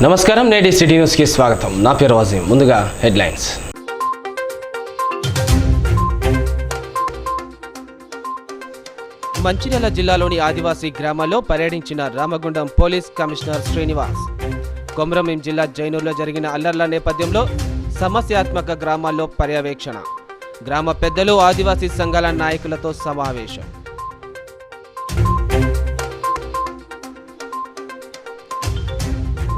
నమస్కారం, నేటి సిటీ న్యూస్కి స్వాగతం. నా పేరు వాజీం. ముందుగా హెడ్లైన్స్. మంచిర్యాల జిల్లాలోని ఆదివాసీ గ్రామాల్లో పర్యటించిన రామగుండం పోలీస్ కమిషనర్ శ్రీనివాస్. కొమరంభీం జిల్లా జైనూర్లో జరిగిన అల్లర్ల నేపథ్యంలో సమస్యాత్మక గ్రామాల్లో పర్యవేక్షణ. గ్రామ పెద్దలు, ఆదివాసీ సంఘాల నాయకులతో సమావేశం.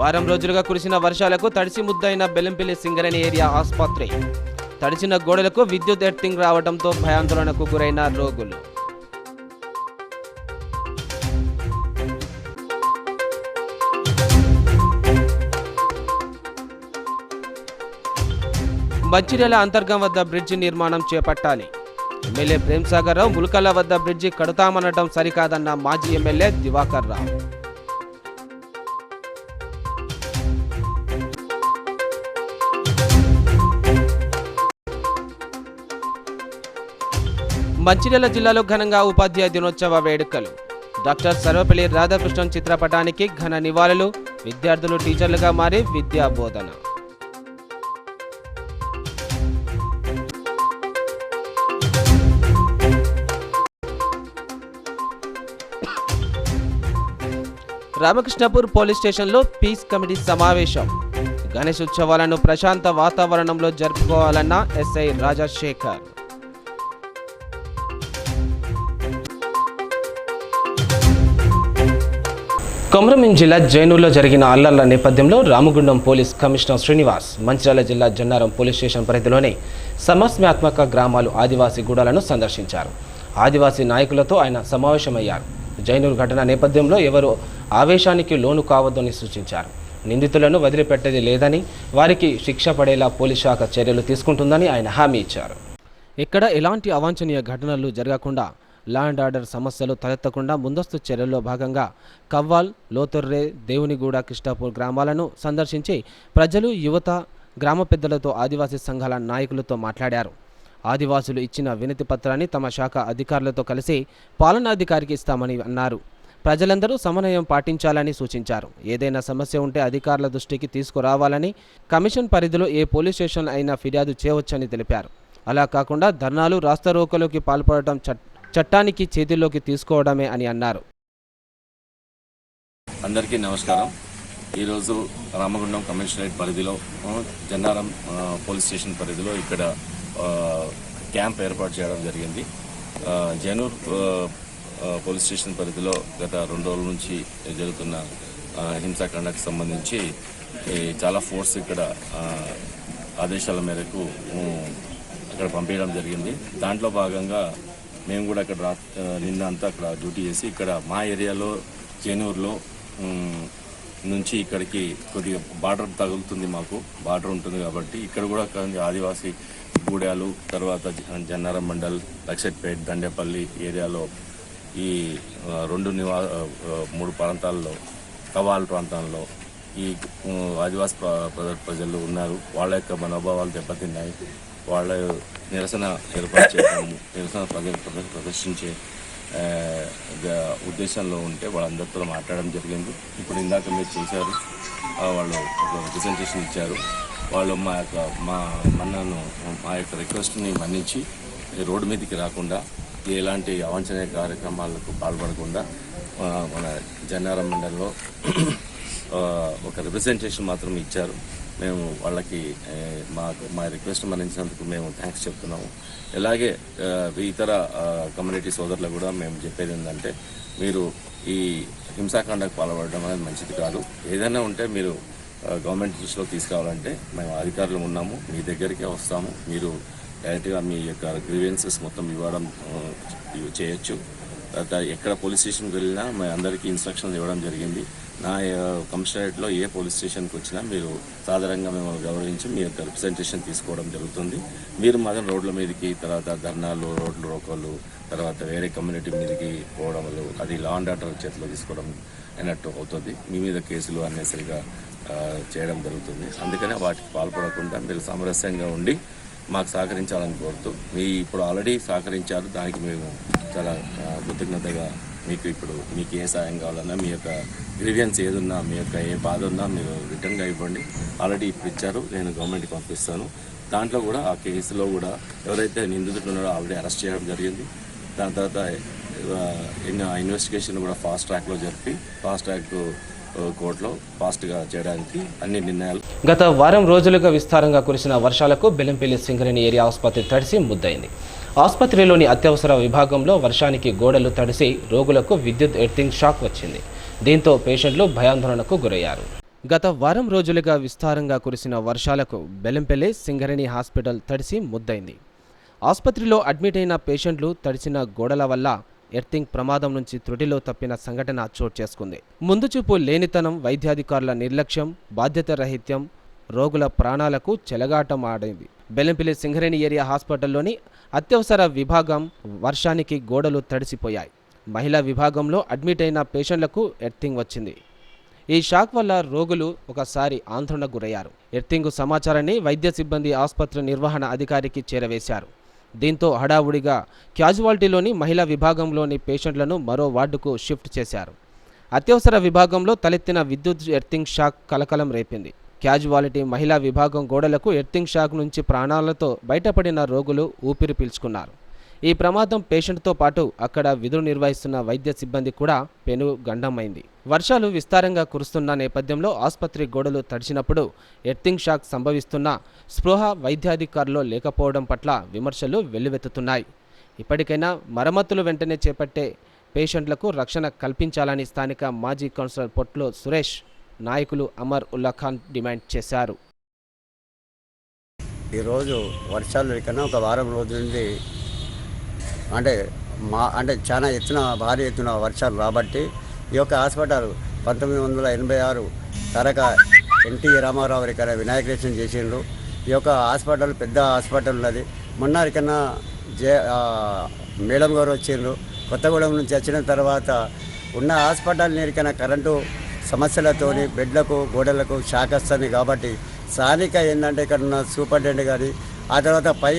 వారం రోజులుగా కురిసిన వర్షాలకు తడిసి ముద్దైన బెల్లంపల్లి సింగరేణి ఏరియా ఆసుపత్రి. తడిసిన గోడలకు విద్యుత్ ఎర్తింగ్ రావడంతో భయాందోళనకు గురైన రోగులు. మంచిర్యాల అంతర్గం వద్ద బ్రిడ్జి నిర్మాణం చేపట్టాలి. ఎమ్మెల్యే ప్రేమ్సాగర్ రావు ములకల వద్ద బ్రిడ్జి కడతామనడం సరికాదన్న మాజీ ఎమ్మెల్యే దివాకర్ రావు. మంచిర్యాల జిల్లాలో ఘనంగా ఉపాధ్యాయ దినోత్సవ వేడుకలు. డాక్టర్ సర్వపల్లి రాధాకృష్ణన్ చిత్రపటానికి ఘన నివాళులు. విద్యార్థులు టీచర్లుగా మారి విద్యా బోధన. రామకృష్ణపూర్ పోలీస్ స్టేషన్లో పీస్ కమిటీ సమావేశం. గణేష్ ఉత్సవాలను ప్రశాంత వాతావరణంలో జరుపుకోవాలన్న ఎస్ఐ రాజశేఖర్. కొమరంభీం జిల్లా జైనూర్లో జరిగిన అల్లర్ల నేపథ్యంలో రామగుండం పోలీస్ కమిషనర్ శ్రీనివాస్ మంచిర్యాల జిల్లా జన్నారం పోలీస్ స్టేషన్ పరిధిలోని సమస్యాత్మక గ్రామాలు ఆదివాసీ గూడాలను సందర్శించారు. ఆదివాసీ నాయకులతో ఆయన సమావేశమయ్యారు. జైనూర్ ఘటన నేపథ్యంలో ఎవరు ఆవేశానికి లోను కావద్దని సూచించారు. నిందితులను వదిలిపెట్టేది లేదని, వారికి శిక్ష పడేలా పోలీస్ శాఖ చర్యలు తీసుకుంటుందని ఆయన హామీ ఇచ్చారు. ఇక్కడ ఎలాంటి అవాంఛనీయ ఘటనలు జరగకుండా, లా అండ్ ఆర్డర్ సమస్యలు తలెత్తకుండా ముందస్తు చర్యల్లో భాగంగా కవ్వాల్, లోతొర్రే, దేవునిగూడ, కృష్ణాపూర్ గ్రామాలను సందర్శించి ప్రజలు, యువత, గ్రామ పెద్దలతో, ఆదివాసీ సంఘాల నాయకులతో మాట్లాడారు. ఆదివాసులు ఇచ్చిన వినతి పత్రాన్ని తమ శాఖ అధికారులతో కలిసి పాలనాధికారికి ఇస్తామని అన్నారు. ప్రజలందరూ సమన్వయం పాటించాలని సూచించారు. ఏదైనా సమస్య ఉంటే అధికారుల దృష్టికి తీసుకురావాలని, కమిషన్ పరిధిలో ఏ పోలీస్ స్టేషన్ అయినా ఫిర్యాదు చేయవచ్చని తెలిపారు. అలా కాకుండా ధర్నాలు, రాస్తారోకోలోకి పాల్పడటం చట్టానికి చేతిలోకి తీసుకోవడమే అని అన్నారు. అందరికీ నమస్కారం. ఈరోజు రామగుండం కమిషనరేట్ పరిధిలో జన్నారం పోలీస్ స్టేషన్ పరిధిలో ఇక్కడ క్యాంప్ ఏర్పాటు చేయడం జరిగింది. జైనూర్ పోలీస్ స్టేషన్ పరిధిలో గత 2 రోజుల నుంచి జరుగుతున్న హింసాకాండకు సంబంధించి చాలా ఫోర్స్ ఇక్కడ ఆదేశాల మేరకు అక్కడ పంపించడం జరిగింది. దాంట్లో భాగంగా మేము కూడా అక్కడ నిన్న అంతా అక్కడ డ్యూటీ చేసి ఇక్కడ మా ఏరియాలో జైనూర్లో నుంచి ఇక్కడికి కొద్దిగా బార్డర్ తగులుతుంది, మాకు బార్డర్ ఉంటుంది కాబట్టి ఇక్కడ కూడా ఆదివాసీ గూడాలు, తర్వాత జన్నారం మండల్, లక్షట్పేట్, దండేపల్లి ఏరియాలో ఈ 3 ప్రాంతాల్లో, కవాల్ ప్రాంతాల్లో ఈ ఆదివాసీ ప్రజలు ఉన్నారు. వాళ్ళ యొక్క మనోభావాలు దెబ్బతిన్నాయి. వాళ్ళ నిరసన ఏర్పాటు చేయడం, నిరసన ప్రదర్శించే ఉద్దేశంలో ఉంటే వాళ్ళందరితో మాట్లాడడం జరిగింది. ఇప్పుడు ఇందాక మీరు చూశారు, వాళ్ళు ఒక రిప్రజెంటేషన్ ఇచ్చారు. వాళ్ళు మా యొక్క రిక్వెస్ట్ని మన్నించి రోడ్డు మీదకి రాకుండా, ఎలాంటి అవాంఛనీయ కార్యక్రమాలకు పాల్పడకుండా మన జన్నారం మండలంలో ఒక రిప్రజెంటేషన్ మాత్రం ఇచ్చారు. మేము వాళ్ళకి మా రిక్వెస్ట్ మన్నించినందుకు మేము థ్యాంక్స్ చెప్తున్నాము. అలాగే ఇతర కమ్యూనిటీ సోదరులు కూడా మేము చెప్పేది ఏంటంటే, మీరు ఈ హింసాకాండకు పాల్పడడం అనేది మంచిది కాదు. ఏదైనా ఉంటే మీరు గవర్నమెంట్ దృష్టిలో తీసుకురావాలంటే మేము అధికారులు ఉన్నాము, మీ దగ్గరికే వస్తాము. మీరు డైరెక్ట్గా మీ యొక్క గ్రీవెన్సెస్ మొత్తం ఇవ్వడం చేయొచ్చు. ఎక్కడ పోలీస్ స్టేషన్కి వెళ్ళినా మేము అందరికీ ఇన్స్ట్రక్షన్స్ ఇవ్వడం జరిగింది. నా కమిషనరేట్లో ఏ పోలీస్ స్టేషన్కి వచ్చినా మీరు సాధారణంగా మేము గౌరవించి మీ యొక్క రిప్రజెంటేషన్ తీసుకోవడం జరుగుతుంది. మీరు మాత్రం రోడ్ల మీదకి, తర్వాత ధర్నాలు, రోడ్లు రోకోలు, తర్వాత వేరే కమ్యూనిటీ మీదకి పోవడం, అది లా అండ్ ఆర్డర్ చేతిలో తీసుకోవడం అయినట్టు అవుతుంది. మీ మీద కేసులు అన్నెసరిగా చేయడం జరుగుతుంది. అందుకనే వాటికి పాల్పడకుండా మీరు సామరస్యంగా ఉండి మాకు సహకరించాలని కోరుతూ, మీ ఇప్పుడు ఆల్రెడీ సహకరించారు, దానికి మేము చాలా కృతజ్ఞతగా మీకు ఏ సాయం కావాలన్నా, మీ యొక్క గ్రీవియన్స్ ఏదున్నా, మీ యొక్క ఏ బాధ ఉన్నా మీరు రిటర్న్గా ఇవ్వండి. ఆల్రెడీ ఇప్పుడు ఇచ్చారు, నేను గవర్నమెంట్కి పంపిస్తాను. దాంట్లో కూడా ఆ కేసులో కూడా ఎవరైతే నిందితులు ఉన్నారో ఆల్రెడీ అరెస్ట్ చేయడం జరిగింది. దాని తర్వాత ఇన్వెస్టిగేషన్ కూడా ఫాస్ట్ ట్రాక్లో జరిపి ఫాస్ట్ ట్రాక్ కోర్టులో ఫాస్ట్గా చేయడానికి అన్ని నిర్ణయాలు. గత వారం రోజులుగా విస్తారంగా కురిసిన వర్షాలకు బెల్లంపల్లి సింగరేణి ఏరియా ఆసుపత్రి తడిసి ముద్దయింది. ఆసుపత్రిలోని అత్యవసర విభాగంలో వర్షానికి గోడలు తడిసి రోగులకు విద్యుత్ ఎర్తింగ్ షాక్ వచ్చింది. దీంతో పేషెంట్లు భయాందోళనకు గురయ్యారు. గత వారం రోజులుగా విస్తారంగా కురిసిన వర్షాలకు బెల్లంపల్లి సింగరేణి హాస్పిటల్ తడిసి ముద్దయింది. ఆసుపత్రిలో అడ్మిట్ అయిన పేషెంట్లు తడిసిన గోడల వల్ల ఎర్తింగ్ ప్రమాదం నుంచి త్రుటిలో తప్పిన సంఘటన చోటు చేసుకుంది. ముందు చూపు లేనితనం, వైద్యాధికారుల నిర్లక్ష్యం, బాధ్యత రహిత్యం రోగుల ప్రాణాలకు చెలగాటం ఆడింది. బెల్లంపల్లి సింగరేణి ఏరియా హాస్పిటల్లోని అత్యవసర విభాగం వర్షానికి గోడలు తడిసిపోయాయి. మహిళా విభాగంలో అడ్మిట్ అయిన పేషెంట్లకు ఎర్తింగ్ వచ్చింది. ఈ షాక్ వల్ల రోగులు ఒకసారి ఆందోళనకు గురయ్యారు. ఎర్తింగ్ సమాచారాన్ని వైద్య సిబ్బంది ఆసుపత్రి నిర్వహణ అధికారికి చేరవేశారు. దీంతో హడావుడిగా క్యాజువాలిటీలోని మహిళా విభాగంలోని పేషెంట్లను మరో వార్డుకు షిఫ్ట్ చేశారు. అత్యవసర విభాగంలో తలెత్తిన విద్యుత్ ఎర్తింగ్ షాక్ కలకలం రేపింది. క్యాజువాలిటీ మహిళా విభాగం గోడలకు ఎర్తింగ్ షాక్ నుంచి ప్రాణాలతో బయటపడిన రోగులు ఊపిరి పీల్చుకున్నారు. ఈ ప్రమాదం పేషెంట్తో పాటు అక్కడ విధులు నిర్వహిస్తున్న వైద్య సిబ్బంది కూడా పెనుగండమైంది. వర్షాలు విస్తారంగా కురుస్తున్న నేపథ్యంలో ఆసుపత్రి గోడలు తడిచినప్పుడు ఎర్తింగ్ షాక్ సంభవిస్తున్న స్పృహ వైద్యాధికారులు లేకపోవడం పట్ల విమర్శలు వెల్లువెత్తుతున్నాయి. ఇప్పటికైనా మరమ్మతులు వెంటనే చేపట్టే పేషెంట్లకు రక్షణ కల్పించాలని స్థానిక మాజీ కౌన్సిలర్ పొట్లో సురేష్, నాయకులు అమర్ ఉల్లా ఖాన్ డిమాండ్ చేశారు. ఈరోజు వర్షాలు కన్నా ఒక వారం రోజుల నుండి అంటే చాలా భారీ ఎత్తున వర్షాలు రాబట్టి ఈ యొక్క హాస్పిటల్ 1986 తరక ఎన్టీ రామారావు ఇక్కడ వినాయకరేషన్ చేసిండ్రు. ఈ యొక్క హాస్పిటల్ పెద్ద హాస్పిటల్ ఉన్నది. మొన్న కన్నా మేడం గారు వచ్చిండ్రు. కొత్తగూడెం నుంచి వచ్చిన తర్వాత ఉన్న హాస్పిటల్ నీరికైనా కరెంటు సమస్యలతోని బెడ్లకు గోడలకు షాక్ వస్తుంది. కాబట్టి స్థానిక ఏంటంటే ఇక్కడ ఉన్న సూపరింటెండెంట్ గారి, ఆ తర్వాత పై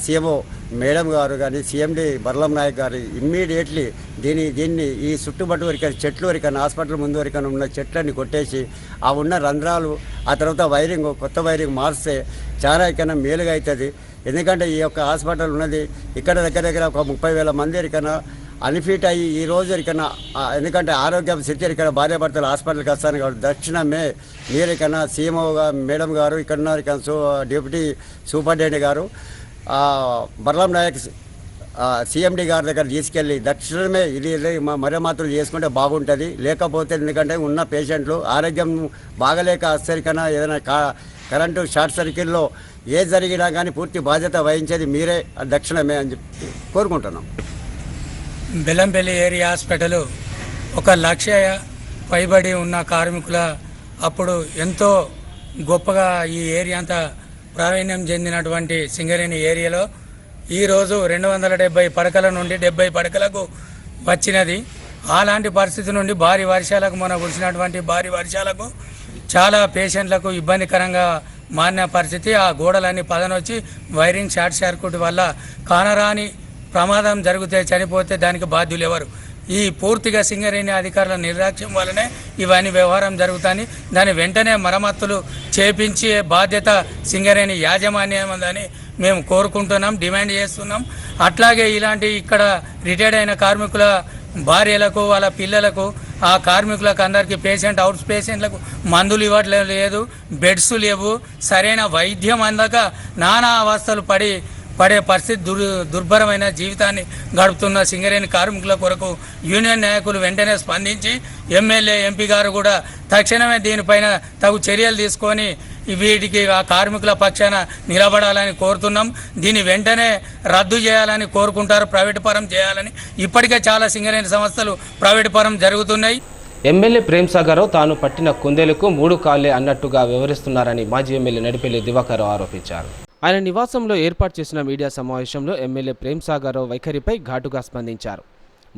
సీఎంఓ మేడం గారు కానీ, సిఎండి బర్లం నాయక్ గారు ఇమ్మీడియట్లీ దీన్ని ఈ చుట్టుపట్టు వరకు చెట్లు వరకన్నా హాస్పిటల్ ముందు వరకన్నా ఉన్న చెట్లన్నీ కొట్టేసి ఆ ఉన్న రంధ్రాలు, ఆ తర్వాత కొత్త వైరింగ్ మార్స్తే చాలా ఇక్కడ మేలుగా అవుతుంది. ఎందుకంటే ఈ యొక్క హాస్పిటల్ ఉన్నది ఇక్కడ దగ్గర ఒక 30,000 మంది వరకన్నా అన్ఫిట్ అయ్యి ఈ రోజు వరకన్నా, ఎందుకంటే ఆరోగ్యం స్థితి ఇక్కడ భార్యాభర్తలు హాస్పిటల్కి వస్తాను కాబట్టి దక్షిణమే మీరికన్నా సీఎంఓ మేడం గారు ఇక్కడ ఉన్నారు, డిప్యూటీ సూపరింటెండెంట్ గారు బర్లం నాయక్ సిఎండి గారి దగ్గర తీసుకెళ్ళి దక్షిణమే ఇది మరమ్మతులు చేసుకుంటే బాగుంటుంది. లేకపోతే ఎందుకంటే ఉన్న పేషెంట్లు ఆరోగ్యం బాగలేక అసరికన్నా ఏదైనా కరెంటు షార్ట్ సర్క్యూట్లో ఏ జరిగినా కానీ పూర్తి బాధ్యత వహించేది మీరే, దక్షిణమే అని చెప్పి కోరుకుంటున్నాం. బెల్లంపల్లి ఏరియా హాస్పిటల్ 1,00,000 పైబడి ఉన్న కార్మికుల అప్పుడు ఎంతో గొప్పగా ఈ ఏరియా అంతా ప్రావీణ్యం చెందినటువంటి సింగరేణి ఏరియాలో ఈరోజు 270 పడకల నుండి 70 పడకలకు వచ్చినది. అలాంటి పరిస్థితి నుండి భారీ వర్షాలకు మొన్న కురిసినటువంటి భారీ వర్షాలకు చాలా పేషెంట్లకు ఇబ్బందికరంగా మారిన పరిస్థితి. ఆ గోడలన్నీ పదనొచ్చి వైరింగ్ షార్ట్ సర్క్యూట్ వల్ల కానరాని ప్రమాదం జరిగితే చనిపోతే దానికి బాధ్యులు ఎవరు? ఈ పూర్తిగా సింగరేణి అధికారుల నిర్లక్ష్యం వల్లనే ఇవన్నీ వ్యవహారం జరుగుతాయి. దాని వెంటనే మరమ్మతులు చేపించే బాధ్యత సింగరేణి యాజమాన్యం ఉందని మేము కోరుకుంటున్నాం, డిమాండ్ చేస్తున్నాం. అట్లాగే ఇలాంటి ఇక్కడ రిటైర్డ్ అయిన కార్మికుల భార్యలకు వాళ్ళ పిల్లలకు ఆ కార్మికులకు అందరికీ అవుట్ పేషెంట్లకు మందులు ఇవ్వట్లేదు, లేదు బెడ్స్ లేవు, సరైన వైద్యం అందక నానా అవస్థలు పడే పరిస్థితి దుర్భరమైన జీవితాన్ని గడుపుతున్న సింగరేణి కార్మికుల కొరకు యూనియన్ నాయకులు వెంటనే స్పందించి ఎమ్మెల్యే ఎంపీ గారు కూడా తక్షణమే దీనిపైన తగు చర్యలు తీసుకొని వీటికి ఆ కార్మికుల పక్షాన నిలబడాలని కోరుతున్నాం. దీన్ని వెంటనే రద్దు చేయాలని కోరుకుంటారు, ప్రైవేటు పరం చేయాలని. ఇప్పటికే చాలా సింగరేణి సంస్థలు ప్రైవేటు పరం జరుగుతున్నాయి. ఎమ్మెల్యే ప్రేమ్సాగర్ తాను పట్టిన కుందేలకు 3 కాళ్లే అన్నట్టుగా వ్యవహరిస్తున్నారని మాజీ ఎమ్మెల్యే నడిపెల్లి దివాకర్ ఆరోపించారు. ఆయన నివాసంలో ఏర్పాటు చేసిన మీడియా సమావేశంలో ఎమ్మెల్యే ప్రేమ్సాగర్ వైఖరిపై ఘాటుగా స్పందించారు.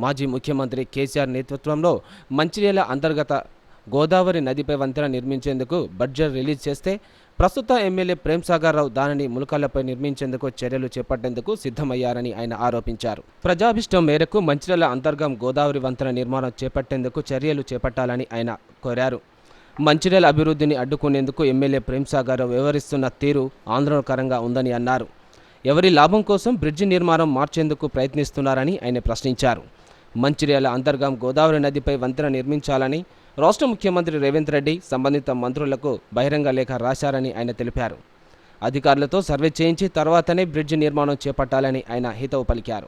మాజీ ముఖ్యమంత్రి కేసీఆర్ నేతృత్వంలో మంచిర్యాల అంతర్గత గోదావరి నదిపై వంతెన నిర్మించేందుకు బడ్జెట్ రిలీజ్ చేస్తే ప్రస్తుత ఎమ్మెల్యే ప్రేమ్సాగర్ రావు దానిని ములకలపై నిర్మించేందుకు చర్యలు చేపట్టేందుకు సిద్ధమయ్యారని ఆయన ఆరోపించారు. ప్రజాభిష్టం మేరకు మంచిర్యాల అంతర్గం గోదావరి వంతెన నిర్మాణం చేపట్టేందుకు చర్యలు చేపట్టాలని ఆయన కోరారు. మంచిర్యాల అభివృద్ధిని అడ్డుకునేందుకు ఎమ్మెల్యే ప్రేమ్సాగర్ రావు వ్యవహరిస్తున్న తీరు ఆందోళనకరంగా ఉందని అన్నారు. ఎవరి లాభం కోసం బ్రిడ్జి నిర్మాణం మార్చేందుకు ప్రయత్నిస్తున్నారని ఆయన ప్రశ్నించారు. మంచిర్యాల అంతర్గం గోదావరి నదిపై వంతెన నిర్మించాలని రాష్ట్ర ముఖ్యమంత్రి రేవంత్ రెడ్డి సంబంధిత మంత్రులకు బహిరంగ లేఖ రాశారని ఆయన తెలిపారు. అధికారులతో సర్వే చేయించి తర్వాతనే బ్రిడ్జి నిర్మాణం చేపట్టాలని ఆయన హితవు పలికారు.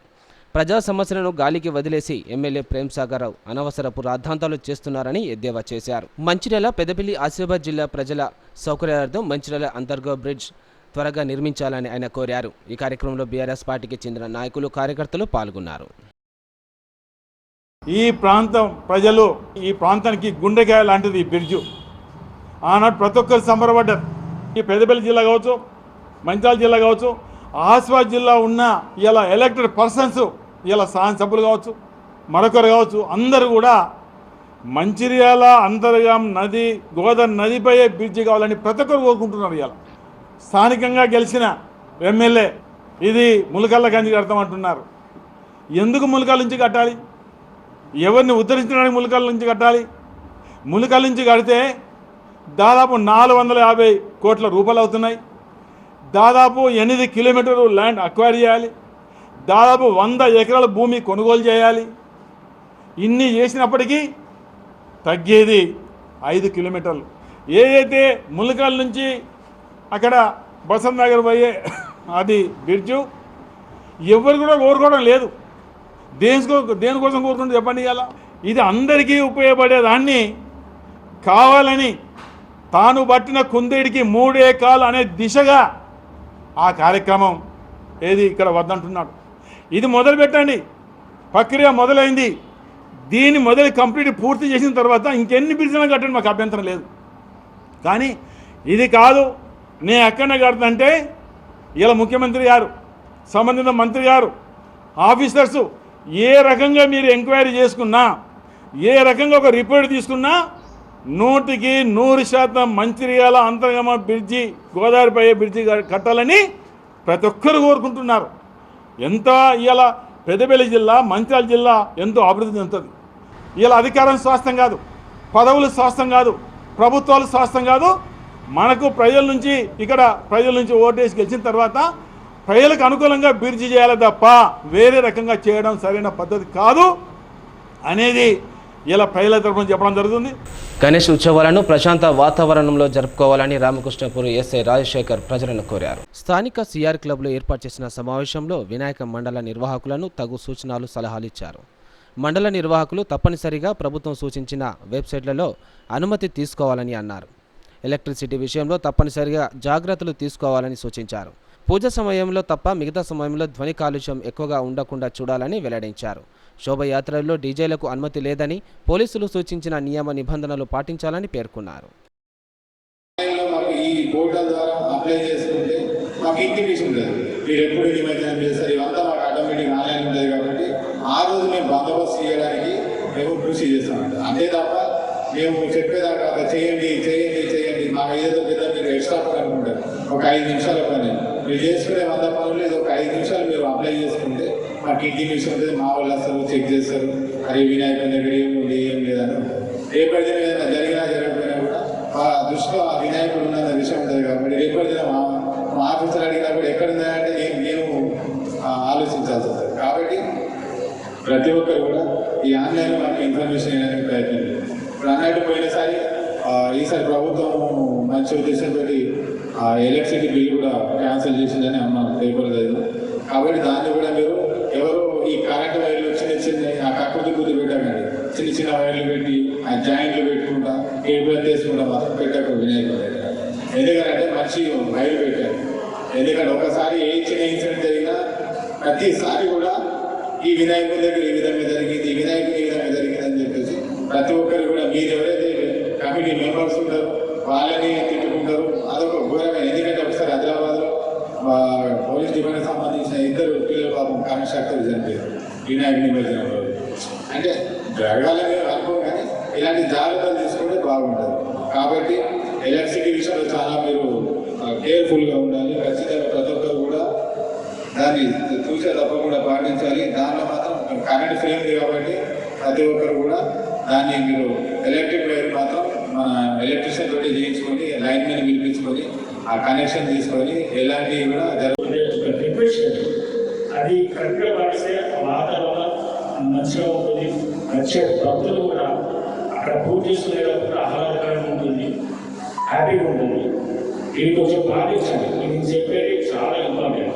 ప్రజా సమస్యలను గాలికి వదిలేసి ఎమ్మెల్యే ప్రేమ్సాగర్ రావు అనవసరపు రాద్ధాంతాలు చేస్తున్నారని ఎద్దేవా చేశారు. మంచిర్యాల, పెద్దపల్లి, ఆసిఫాబాద్ జిల్లా ప్రజల సౌకర్యార్థం మంచిర్యాల అంతర్గత బ్రిడ్జ్ త్వరగా నిర్మించాలని ఆయన కోరారు. ఈ కార్యక్రమంలో బీఆర్ఎస్ పార్టీకి చెందిన నాయకులు, కార్యకర్తలు పాల్గొన్నారు. ఈ ప్రాంతం ప్రజలు ఈ ప్రాంతానికి గుండెకాయ లాంటిది ఈ బ్రిడ్జు. ఆనాడు ప్రతి ఒక్కరు సంబరపడ్డారు. ఈ పెద్దపల్లి జిల్లా కావచ్చు, మంచిర్యాల జిల్లా కావచ్చు, ఆసిఫాబాద్ జిల్లా ఉన్న ఇలా ఎలక్టెడ్ పర్సన్స్, ఇలా శాసనసభ్యులు కావచ్చు, మరొకరు కావచ్చు, అందరూ కూడా మంచిర్యాల అంతర్గం నది, గోదావరి నదిపై బ్రిడ్జి కావాలని ప్రతి ఒక్కరు కోరుకుంటున్నారు. ఇలా స్థానికంగా గెలిచిన ఎమ్మెల్యే ఇది ములకల్ల గంజి కడతామంటున్నారు. ఎందుకు ములకల నుంచి కట్టాలి? ఎవరిని ఉద్ధరించడానికి ములకల నుంచి కట్టాలి? ములకల నుంచి కడితే దాదాపు 450 కోట్ల రూపాయలు అవుతున్నాయి. దాదాపు 8 కిలోమీటర్లు ల్యాండ్ అక్వైర్ చేయాలి. దాదాపు 100 ఎకరాల భూమి కొనుగోలు చేయాలి. ఇన్ని చేసినప్పటికీ తగ్గేది 5 కిలోమీటర్లు. ఏదైతే ములకల నుంచి అక్కడ బసంత్ నగర్ పోయే అది బ్రిడ్జు ఎవరు కూడా కోరుకోవడం లేదు. దేనికోసం కోరుకుంటే చెప్పండి. ఇలా ఇది అందరికీ ఉపయోగపడేదాన్ని కావాలని తాను పట్టిన కుందేడికి 3 ఎకరాలు అనే దిశగా ఆ కార్యక్రమం ఏది ఇక్కడ వద్దంటున్నాడు. ఇది మొదలు పెట్టండి, ప్రక్రియ మొదలైంది. దీన్ని కంప్లీట్ పూర్తి చేసిన తర్వాత ఇంకెన్ని బ్రిడ్జ్లను కట్టండి, మాకు అభ్యంతరం లేదు. కానీ ఇది కాదు, నేను ఎక్కడ కడతంటే ఇలా ముఖ్యమంత్రి గారు, సంబంధిత మంత్రి గారు, ఆఫీసర్సు ఏ రకంగా మీరు ఎంక్వైరీ చేసుకున్నా, ఏ రకంగా ఒక రిపోర్ట్ తీసుకున్నా 100% మంచిర్యాల అంతర్గమ బ్రిడ్జి, గోదావరిపై బ్రిడ్జి కట్టాలని ప్రతి ఒక్కరు కోరుకుంటున్నారు. ఎంత ఇలా పెద్దపల్లి జిల్లా, మంచిర్యాల జిల్లా ఎంతో అభివృద్ధి చెందుతుంది. ఇలా అధికారం శాస్త్రం కాదు, పదవులు శాస్త్రం కాదు, ప్రభుత్వాలు శాస్త్రం కాదు. మనకు ప్రజల నుంచి ఓటేసి గెలిచిన తర్వాత ప్రజలకు అనుకూలంగా బ్రిడ్జి చేయాలి తప్ప వేరే రకంగా చేయడం సరైన పద్ధతి కాదు అనేది ఇలా ప్రజల తరఫున చెప్పడం జరుగుతుంది. గణేష్ ఉత్సవాలను ప్రశాంత వాతావరణంలో జరుపుకోవాలని రామకృష్ణపూర్ ఎస్ఐ రాజశేఖర్ ప్రజలను కోరారు. స్థానిక సిఆర్ క్లబ్లో ఏర్పాటు చేసిన సమావేశంలో వినాయక మండల నిర్వాహకులను తగు సూచనలు, సలహాలు ఇచ్చారు. మండల నిర్వాహకులు తప్పనిసరిగా ప్రభుత్వం సూచించిన వెబ్సైట్లలో అనుమతి తీసుకోవాలని అన్నారు. ఎలక్ట్రిసిటీ విషయంలో తప్పనిసరిగా జాగ్రత్తలు తీసుకోవాలని సూచించారు. పూజ సమయంలో తప్ప మిగతా సమయంలో ధ్వని కాలుష్యం ఎక్కువగా ఉండకుండా చూడాలని వెల్లడించారు. శోభయాత్రల్లో డీజేలకు అనుమతి లేదని, పోలీసులు సూచించిన నియమ నిబంధనలు పాటించాలని పేర్కొన్నారు. ఈ పోర్టల్ ద్వారా అప్లై చేసుకుంటే మాకు ఇంటిమేషన్ ఉంటుంది, మీరు ఎప్పుడు నిమజ్జనం చేస్తారు, ఇవంతా మాకు ఆటోమేటిక్ ఆన్లైన్ ఉంటుంది. కాబట్టి ఆ రోజు మేము బందోబస్తు చేయడానికి మేము కృషి చేస్తాం. అంతే తప్ప మేము చెప్పేదాకా చేయండి చేయండి చేయండి మాకు ఏదో పెద్ద మీరు ఎక్స్ట్రా పని అనుకుంటారు. ఒక 5 నిమిషాల పని మీరు చేసుకునే 100 పనులు ఇది ఒక 5 నిమిషాలు మీరు అప్లై చేసుకుంటే మాకు ఇంటిమేషన్ ఉంటుంది. మా వాళ్ళు వస్తారు, చెక్ చేస్తారు, అది వినాయకుని దగ్గర ఏముంది ఏం లేదని. రేపటి దినం ఏదైనా జరిగినా జరగకపోయినా కూడా ఆ దృష్టిలో ఆ వినాయకుడు ఉన్న విషయం ఉంటుంది. కాబట్టి రేపటి దినం మా ఆఫీసర్ అడిగినా కూడా ఎక్కడుందంటే మేము ఆలోచించాల్సి వస్తుంది. కాబట్టి ప్రతి ఒక్కరు కూడా ఈ ఆన్లైన్లో మనకి ఇన్ఫర్మేషన్ ఇవ్వడానికి ప్రయత్నం చేయాలి. ఇప్పుడు అన్నట్టు పోయినసారి ఈసారి ప్రభుత్వం మంచి ఉద్దేశంతో ఎలక్ట్రిసిటీ బిల్ కూడా క్యాన్సిల్ చేసిందని అన్నాను పేపర్ చదివి. కాబట్టి దాన్ని కూడా మీరు ఎవరు ఈ కరెంట్ వైర్లు చిన్న ఆ కక్కుర్తి గుర్తు పెట్టకండి. చిన్న వైర్లు పెట్టి ఆ జాయింట్లు పెట్టుకుంటా కేబుల్ తీసుకుంటా మాత్రం పెట్టకు వినాయకుడు దగ్గర. ఎందుకంటే మంచి వైర్లు పెట్టారు. ఎందుకంటే ఒకసారి ఏ చిన్న ఇన్సిడెంట్ జరిగినా ప్రతిసారి కూడా ఈ వినాయకుడి దగ్గర ఈ విధంగా జరిగింది, ఈ వినాయకుడు ఈ విధంగా జరిగింది అని చెప్పేసి ప్రతి ఒక్కరు కూడా మీరు ఎవరైతే కమిటీ మెంబర్స్ ఉంటారో వాళ్ళని తిట్టుకుంటారు. అదొక ఘోరమైన. ఎందుకంటే ఒకసారి హైదరాబాద్లో పోలీస్ డిపార్ట్మెంట్ సంబంధించిన 2 పిల్లలు పాపం కాన్స్ట్రక్టర్ చనిపోయారు వినాయక నిమజ్జనంలో. అంటే జరగాలని అనుకోం, కానీ ఇలాంటి జాగ్రత్తలు తీసుకుంటే బాగుంటుంది. కాబట్టి ఎలక్ట్రిసిటీ విషయంలో చాలా మీరు కేర్ఫుల్గా ఉండాలి. ఖచ్చితంగా ప్రతి ఒక్కరు కూడా దాన్ని చూసే తప్పకుండా పాటించాలి. దాంట్లో మాత్రం కరెంట్ ఫ్రీ ఉంది కాబట్టి ప్రతి ఒక్కరు కూడా దాన్ని మీరు ఎలక్ట్రిక్ వైర్ మాత్రం మన ఎలక్ట్రిషియన్ తోటి చేయించుకొని లైన్ మీద పిలిపించుకొని ఆ కనెక్షన్ తీసుకొని ఎలాంటివి కూడా జరుగుతుంది. అది కరెక్ట్గా పాటిస్తే వాతావరణం మంచిగా ఉంటుంది. వచ్చే భక్తులు కూడా అక్కడ పూజ చేసుకునేటప్పుడు ఆహ్లాదకరంగా ఉంటుంది, హ్యాపీగా ఉంటుంది. ఇది కొంచెం పాటించండి. ఇది చెప్పేది చాలా ఇంపార్టెంట్.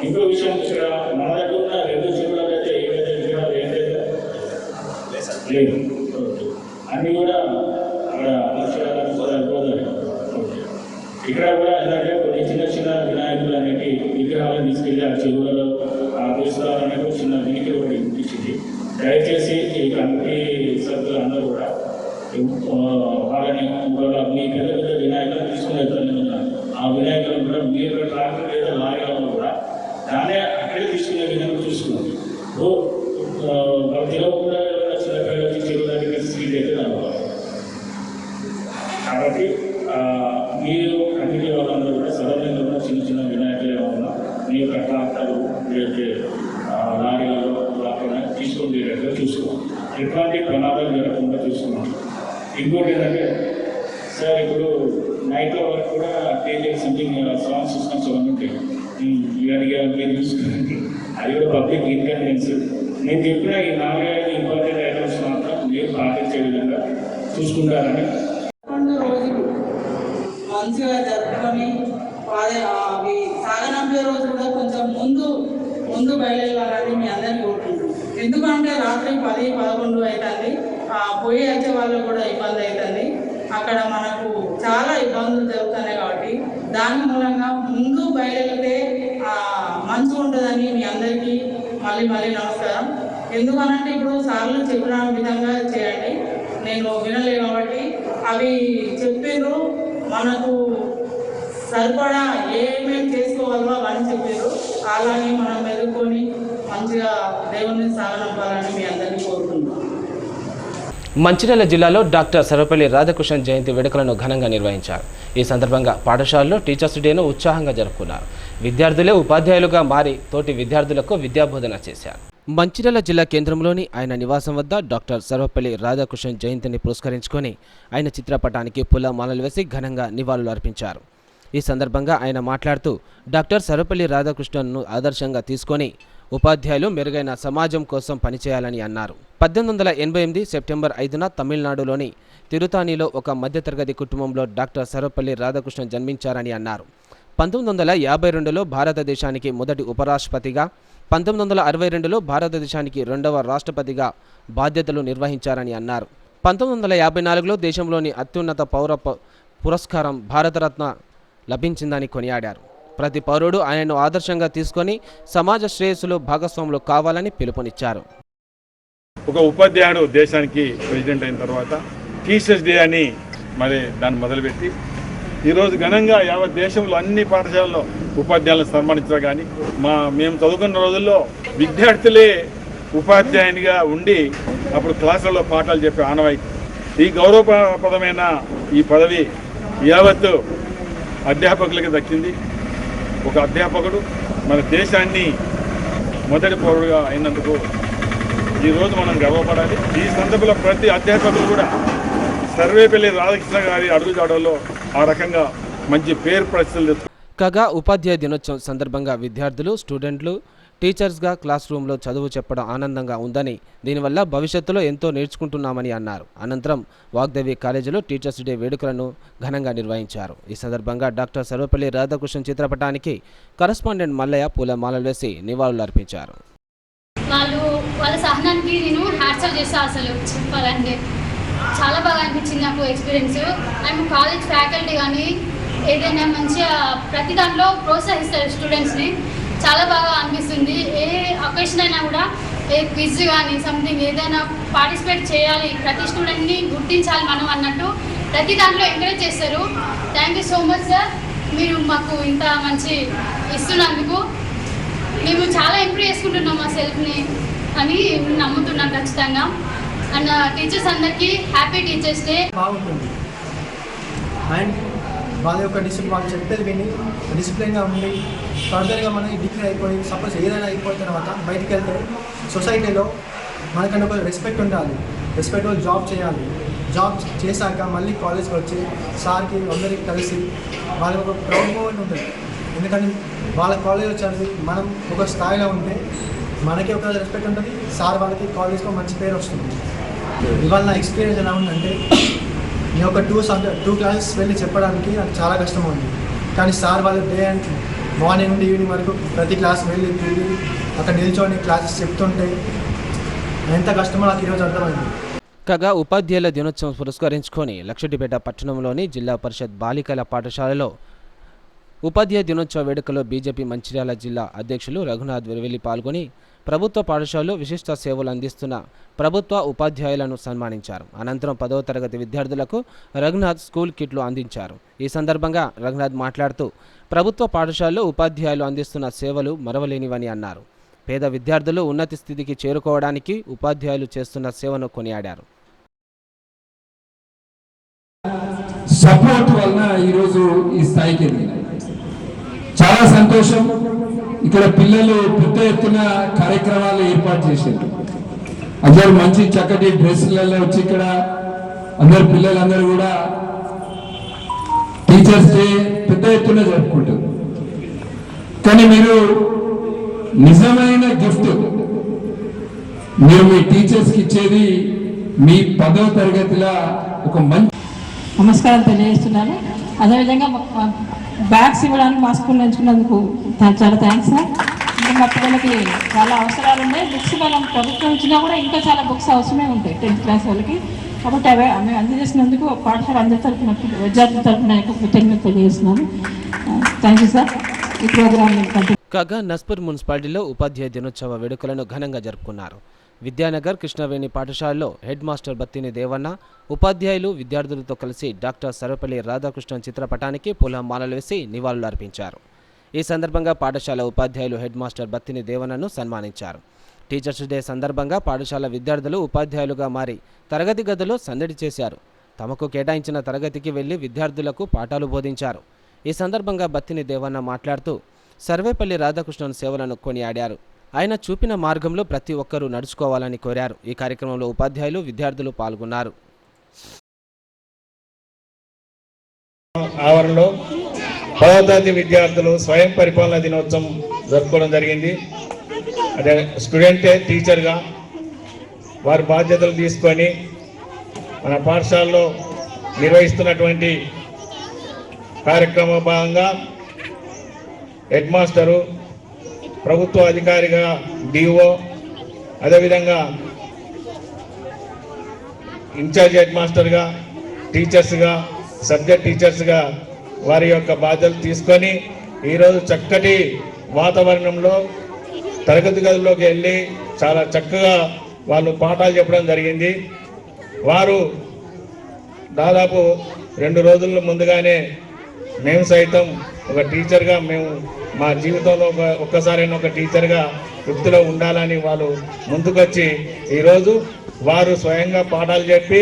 ఇంకో విషయం ఇక్కడ మన దగ్గర ఉన్న 2 జీవులు అయితే ఏవైతే విగ్రహాలు ఏంటంటే లేదు, అన్నీ కూడా అక్కడ ఇక్కడ కూడా ఏంటంటే కొన్ని చిన్న చిన్న వినాయకులు అనేవి విగ్రహాలను తీసుకెళ్ళి ఆ చెరువులలో తీసుకురావాలనేది చిన్న వీడికి ఒకటి ఇచ్చింది. దయచేసి ఈ కమిటీ సభ్యులు అందరూ కూడా వాళ్ళని మీ పెద్ద పెద్ద వినాయకులను తీసుకుని వెళ్తాను. ఆ వినాయకులను కూడా మీరు ట్రాక్టర్ లేదా లారీలను కూడా దాన్నే అక్కడే తీసుకునే విధంగా చూసుకున్నాం. తెలియకుండా చిన్న పిల్లలకి చెరువులకి సీట్ అయితే రావాలి. కాబట్టి మీరు కమిటీ వాళ్ళందరూ కూడా సరళంగా ఉన్న చిన్న చిన్న వినాయకులు ఏమన్నా మీ యొక్క ట్రాక్టర్లు లేకపోతే లారీలలో రాకుండా తీసుకొని చూసుకోవాలి. ఎట్లాంటి ప్రమాదాలు జరగకుండా చూసుకున్నాం. ఇంకోటి ఏంటంటే సార్ ఇప్పుడు నైట్లో వరకు కూడా టేకింగ్ సంథింగ్ సౌండ్ సిస్టమ్స్ అవన్నీ ఉంటాయి. మీరు చూసుకోండి, అది కూడా పబ్లిక్ ఇన్కన్వీనియన్స్. నేను చెప్పిన ఈ 4-5 ఇంపార్టెంట్ ఐటమ్స్ మాత్రం మీరు పాటించే విధంగా చూసుకుంటారని మంచిగా జరుపుకొని అవి సాగనంపే రోజు కూడా కొంచెం ముందు బయలుదేరాలని మీ అందరినీ కోరుకుంటున్నాం. ఎందుకంటే రాత్రి 10-11 అవుతుంది, పోయి వచ్చే వాళ్ళు కూడా ఇబ్బంది అవుతుంది. అక్కడ మనకు చాలా ఇబ్బందులు జరుగుతున్నాయి. కాబట్టి దాని మూలంగా ముందు బయలుదేరితే మంచిగా ఉంటుందని మీ అందరికీ మళ్ళీ నమస్కారం. ఎందుకనంటే ఇప్పుడు సార్లు చెప్పిన విధంగా చేయండి. నేను వినలేదు కాబట్టి అవి చెప్పిండ్రు, మనకు సరిపడా ఏమేమి చేసుకోవాలో అవన్నీ చెప్పారు. అలాగే మనం మెదుకొని మంచిగా దేవుని సాగనంపాలని మీ అందరినీ కోరుకుంటున్నాం. మంచిర్యాల జిల్లాలో డాక్టర్ సర్వపల్లి రాధాకృష్ణన్ జయంతి వేడుకలను ఘనంగా నిర్వహించారు. ఈ సందర్భంగా పాఠశాలలో టీచర్స్ డేను ఉత్సాహంగా జరుపుకున్నారు. విద్యార్థులే ఉపాధ్యాయులుగా మారి తోటి విద్యార్థులకు విద్యాబోధన చేశారు. మంచిర్యాల జిల్లా కేంద్రంలోని ఆయన నివాసం వద్ద డాక్టర్ సర్వపల్లి రాధాకృష్ణన్ జయంతిని పురస్కరించుకొని ఆయన చిత్రపటానికి పూలమాలలు వేసి ఘనంగా నివాళులు అర్పించారు. ఈ సందర్భంగా ఆయన మాట్లాడుతూ డాక్టర్ సర్వపల్లి రాధాకృష్ణన్ను ఆదర్శంగా తీసుకొని ఉపాధ్యాయులు మెరుగైన సమాజం కోసం పనిచేయాలని అన్నారు. 1888 సెప్టెంబర్ 5న తమిళనాడులోని తిరుతానిలో ఒక మధ్యతరగతి కుటుంబంలో డాక్టర్ సర్వపల్లి రాధాకృష్ణన్ జన్మించారని అన్నారు. 1952లో భారతదేశానికి మొదటి ఉపరాష్ట్రపతిగా, 1962లో భారతదేశానికి 2వ రాష్ట్రపతిగా బాధ్యతలు నిర్వహించారని అన్నారు. 1954లో దేశంలోని అత్యున్నత పౌర పురస్కారం భారతరత్న లభించిందని కొనియాడారు. ప్రతి పౌరుడు ఆయనను ఆదర్శంగా తీసుకొని సమాజ శ్రేయస్సులో భాగస్వాములు కావాలని పిలుపునిచ్చారు. ఒక ఉపాధ్యాయుడు దేశానికి ప్రెసిడెంట్ అయిన తర్వాత టీచర్స్ డే అని మరి దాన్ని మొదలుపెట్టి ఈరోజు ఘనంగా యావత్ దేశంలో అన్ని పాఠశాలల్లో ఉపాధ్యాయులను సన్మానించడం కానీ మేము చదువుకున్న రోజుల్లో విద్యార్థులే ఉపాధ్యాయునిగా ఉండి అప్పుడు క్లాసులలో పాఠాలు చెప్పే ఆనవాయితీ. ఈ గౌరవప్రదమైన ఈ పదవి యావత్తు అధ్యాపకులకి దక్కింది. ఒక అధ్యాపకుడు మన దేశాన్ని మొదటి పౌరుడుగా అయినందుకు ఈరోజు మనం గర్వపడాలి. ఈ సందర్భంలో ప్రతి అధ్యాపకులు కూడా సర్వేపల్లి రాధాకృష్ణ గారి అడుగుజాడల్లో ఆ రకంగా మంచి పేరు ప్రతిష్టలు. కాగా ఉపాధ్యాయ దినోత్సవం సందర్భంగా విద్యార్థులు, స్టూడెంట్లు టీచర్స్గా క్లాస్ రూమ్లో చదువు చెప్పడం ఆనందంగా ఉందని, దీనివల్ల భవిష్యత్తులో ఎంతో నేర్చుకుంటున్నామని అన్నారు. అనంతరం వాగ్దేవి కాలేజీలో టీచర్స్ డే వేడుకలను ఘనంగా నిర్వహించారు. ఈ సందర్భంగా డాక్టర్ సర్వపల్లి రాధాకృష్ణన్ చిత్రపటానికి కరస్పాండెంట్ మల్లయ్య పూలమాలలు వేసి నివాళులు అర్పించారు. వాళ్ళ సహనానికి నేను హ్యాట్స్ ఆఫ్ చేస్తాను. అసలు చెప్పాలంటే చాలా బాగా అనిపించింది నాకు ఎక్స్పీరియన్స్. మేము కాలేజ్ ఫ్యాకల్టీ కానీ ఏదైనా మంచిగా ప్రతి దాంట్లో ప్రోత్సహిస్తారు స్టూడెంట్స్ని. చాలా బాగా అనిపిస్తుంది. ఏ అకేషన్ అయినా కూడా ఏ క్విజ్ కానీ సంథింగ్ ఏదైనా పార్టిసిపేట్ చేయాలి, ప్రతి స్టూడెంట్ని గుర్తించాలి మనం అన్నట్టు ప్రతి దాంట్లో ఎంకరేజ్ చేస్తారు. Thank you so much sir, మీరు మాకు ఇంత మంచి ఇస్తున్నందుకు. మేము చాలా ఇంప్రూవ్ చేసుకుంటున్నాం మా సెల్ఫ్ని అని నమ్ముతున్నాం ఖచ్చితంగా. అండ్ టీచర్స్ అందరికీ హ్యాపీ టీచర్స్ డే. బాగుంటుంది అండ్ వాళ్ళ యొక్క వాళ్ళు చెప్పేది విని డిసిప్లిన్గా ఉండి ఫర్దర్గా మనకి డిగ్రీ అయిపోయి సపోజ్ ఏదైనా అయిపోయిన తర్వాత బయటికి వెళ్తే సొసైటీలో మనకంటే ఒక రెస్పెక్ట్ ఉండాలి, రెస్పెక్ట్ జాబ్ చేయాలి. జాబ్ చేశాక మళ్ళీ కాలేజ్కి వచ్చి సార్కి అందరికి కలిసి వాళ్ళకి ఒక ప్రౌడ్ మూమెంట్ ఉంటుంది. ఎందుకంటే వాళ్ళ కాలేజ్ వచ్చేది మనం ఒక స్థాయిలో ఉంటే మనకి ఒక రెస్పెక్ట్ ఉంటుంది, సార్ వాళ్ళకి కాలేజ్లో మంచి పేరు వస్తుంది. ఇవాళ నా ఎక్స్పీరియన్స్ ఎలా ఉందంటే నేను ఒక 2 క్లాసెస్ వెళ్ళి చెప్పడానికి నాకు చాలా కష్టం ఉంది. కానీ సార్ వాళ్ళు డే అండ్ మార్నింగ్ నుండి ఈవినింగ్ వరకు ప్రతి క్లాస్ వెళ్ళి తిరిగి అక్కడ నిల్చొని క్లాసెస్ చెప్తుంటే ఎంత కష్టమో నాకు ఈరోజు అర్థమైంది. కాగా ఉపాధ్యాయుల దినోత్సవం పురస్కరించుకొని లక్షటిపేట పట్టణంలోని జిల్లా పరిషత్ బాలికల పాఠశాలలో ఉపాధ్యాయ దినోత్సవ వేడుకలో బీజేపీ మంచిర్యాల జిల్లా అధ్యక్షులు రఘునాథ్ విరివెల్లి పాల్గొని ప్రభుత్వ పాఠశాలలో విశిష్ట సేవలు అందిస్తున్న ప్రభుత్వ ఉపాధ్యాయులను సన్మానించారు. అనంతరం 10వ తరగతి విద్యార్థులకు రఘునాథ్ స్కూల్ కిట్లు అందించారు. ఈ సందర్భంగా రఘునాథ్ మాట్లాడుతూ ప్రభుత్వ పాఠశాలలో ఉపాధ్యాయులు అందిస్తున్న సేవలు మరవలేనివని అన్నారు. పేద విద్యార్థులు ఉన్నత స్థితికి చేరుకోవడానికి ఉపాధ్యాయులు చేస్తున్న సేవను కొనియాడారు. సపోర్ట్ వలన ఈరోజు ఈ స్థాయికి ఎదిగినాయి. చాలా సంతోషం. ఇక్కడ పిల్లలు పెద్ద ఎత్తున కార్యక్రమాలు ఏర్పాటు చేశారు. అందరూ మంచి చక్కటి డ్రెస్సులలో వచ్చి ఇక్కడ అందరు పిల్లలందరూ కూడా టీచర్స్ డే పెద్ద ఎత్తున జరుపుకుంటారు. కానీ మీరు నిజమైన గిఫ్ట్ మీరు మీ టీచర్స్కి ఇచ్చేది మీ 10వ తరగతిలో ఒక మంచి నమస్కారం తెలియజేస్తున్నాను. అదేవిధంగా బ్యాగ్స్ ఇవ్వడానికి మా స్కూల్ ఎంచుకున్నందుకు చాలా థ్యాంక్స్ సార్. ఇంకా మా పిల్లలకి చాలా అవసరాలు ఉన్నాయి. బుక్స్ మనం ప్రభుత్వం ఇచ్చినా కూడా ఇంకా చాలా బుక్స్ అవసరమే ఉంటాయి 10th క్లాస్ వాళ్ళకి. కాబట్టి అవి మేము అందజేసినందుకు పాఠశాల అందరి తరఫున విద్యార్థుల తరఫున కృతజ్ఞత తెలియజేస్తున్నాను. Thank you sir. ఈ ప్రోగ్రామ్ కాగా నస్పూర్ మున్సిపాలిటీలో ఉపాధ్యాయ దినోత్సవ వేడుకలను ఘనంగా జరుపుకున్నారు. విద్యానగర్ కృష్ణవేణి పాఠశాలలో హెడ్ మాస్టర్ బత్తిని దేవన్న ఉపాధ్యాయులు విద్యార్థులతో కలిసి డాక్టర్ సర్వపల్లి రాధాకృష్ణన్ చిత్రపటానికి పూలమాలలు వేసి నివాళులు అర్పించారు. ఈ సందర్భంగా పాఠశాల ఉపాధ్యాయులు హెడ్ మాస్టర్ బత్తిని దేవన్నను సన్మానించారు. టీచర్స్ డే సందర్భంగా పాఠశాల విద్యార్థులు ఉపాధ్యాయులుగా మారి తరగతి గదిలో సందడి చేశారు. తమకు కేటాయించిన తరగతికి వెళ్లి విద్యార్థులకు పాఠాలు బోధించారు. ఈ సందర్భంగా బత్తిని దేవన్న మాట్లాడుతూ సర్వేపల్లి రాధాకృష్ణన్ సేవలను కొనియాడారు. ఆయన చూపిన మార్గంలో ప్రతి ఒక్కరూ నడుచుకోవాలని కోరారు. ఈ కార్యక్రమంలో ఉపాధ్యాయులు విద్యార్థులు పాల్గొన్నారు. ఆవరణలో 10వ తరగతి విద్యార్థులు స్వయం పరిపాలన దినోత్సవం జరుపుకోవడం జరిగింది. అదే స్టూడెంటే టీచర్గా వారి బాధ్యతలు తీసుకొని మన పాఠశాలలో నిర్వహిస్తున్నటువంటి కార్యక్రమ భాగంగా హెడ్ మాస్టరు, ప్రభుత్వ అధికారిగా డిఓ, అదేవిధంగా ఇన్ఛార్జ్ హెడ్ మాస్టర్గా, టీచర్స్గా, సబ్జెక్ట్ టీచర్స్గా వారి యొక్క బాధ్యతలు తీసుకొని ఈరోజు చక్కటి వాతావరణంలో తరగతి గదిలోకి వెళ్ళి చాలా చక్కగా వాళ్ళు పాఠాలు చెప్పడం జరిగింది. వారు దాదాపు 2 రోజుల ముందుగానే మేము సైతం ఒక టీచర్గా మేము మా జీవితంలో ఒక్కసారైనా ఒక టీచర్గా వృత్తిలో ఉండాలని వాళ్ళు ముందుకొచ్చి ఈరోజు వారు స్వయంగా పాఠాలు చెప్పి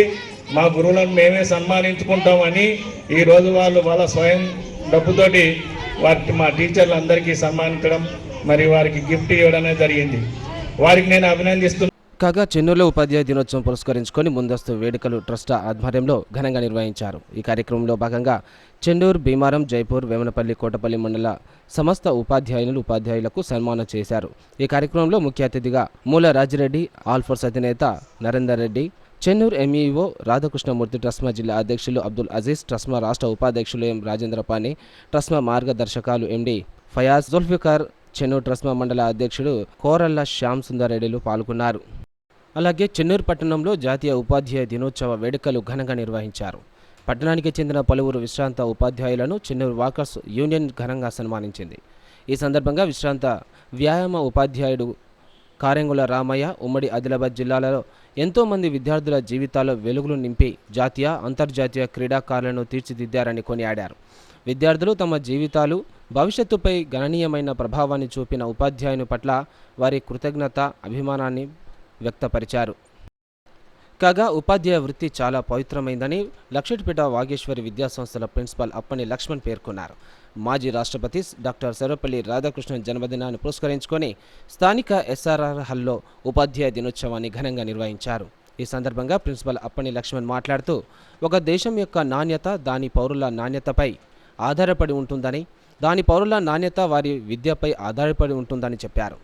మా గురువులను మేమే సన్మానించుకుంటామని ఈరోజు వాళ్ళ స్వయం డబ్బుతోటి మా టీచర్లందరికీ సన్మానించడం మరి వారికి గిఫ్ట్ ఇవ్వడం జరిగింది. వారికి నేను అభినందిస్తున్నాను. కాగా చెన్నూరులో ఉపాధ్యాయ దినోత్సవం పురస్కరించుకొని ముందస్తు వేడుకలు ట్రస్ట్ ఆధ్వర్యంలో ఘనంగా నిర్వహించారు. ఈ కార్యక్రమంలో భాగంగా చెన్నూరు, భీమారం, జైపూర్, వేమనపల్లి, కోటపల్లి మండల సమస్త ఉపాధ్యాయులకు సన్మానం చేశారు. ఈ కార్యక్రమంలో ముఖ్య అతిథిగా మూల రాజిరెడ్డి, ఆల్ఫోర్స్ అధినేత నరేందర్ రెడ్డి, చెన్నూరు ఎంఈఓ రాధాకృష్ణమూర్తి, ట్రస్మా జిల్లా అధ్యక్షులు అబ్దుల్ అజీజ్, ట్రస్మా రాష్ట్ర ఉపాధ్యక్షులు ఎం రాజేంద్రపాణి, ట్రస్మా మార్గదర్శకాలు ఎండి ఫయాజ్, జుల్ఫికార్, చెన్నూరు ట్రస్మా మండల అధ్యక్షుడు కోరల్ల శ్యామ్ సుందర్ రెడ్డిలు పాల్గొన్నారు. అలాగే చెన్నూరు పట్టణంలో జాతీయ ఉపాధ్యాయ దినోత్సవ వేడుకలు ఘనంగా నిర్వహించారు. పట్టణానికి చెందిన పలువురు విశ్రాంత ఉపాధ్యాయులను చెన్నూరు వాకర్స్ యూనియన్ ఘనంగా సన్మానించింది. ఈ సందర్భంగా విశ్రాంత వ్యాయామ ఉపాధ్యాయుడు కారెంగుల రామయ్య ఉమ్మడి ఆదిలాబాద్ జిల్లాలలో ఎంతోమంది విద్యార్థుల జీవితాల్లో వెలుగులు నింపి జాతీయ, అంతర్జాతీయ క్రీడాకారులను తీర్చిదిద్దారని కొనియాడారు. విద్యార్థులు తమ జీవితాలు, భవిష్యత్తుపై గణనీయమైన ప్రభావాన్ని చూపిన ఉపాధ్యాయుని పట్ల వారి కృతజ్ఞత, అభిమానాన్ని వ్యక్తపరిచారు. కాగా ఉపాధ్యాయ వృత్తి చాలా పవిత్రమైందని లక్షటిపేట వాగేశ్వరి విద్యాసంస్థల ప్రిన్సిపాల్ అప్పని లక్ష్మణ్ పేర్కొన్నారు. మాజీ రాష్ట్రపతి డాక్టర్ సర్వపల్లి రాధాకృష్ణన్ జన్మదినాన్ని పురస్కరించుకొని స్థానిక ఎస్ఆర్ఆర్ హాల్లో ఉపాధ్యాయ దినోత్సవాన్ని ఘనంగా నిర్వహించారు. ఈ సందర్భంగా ప్రిన్సిపల్ అప్పని లక్ష్మణ్ మాట్లాడుతూ ఒక దేశం యొక్క నాణ్యత దాని పౌరుల నాణ్యతపై ఆధారపడి ఉంటుందని, దాని పౌరుల నాణ్యత వారి విద్యపై ఆధారపడి ఉంటుందని చెప్పారు.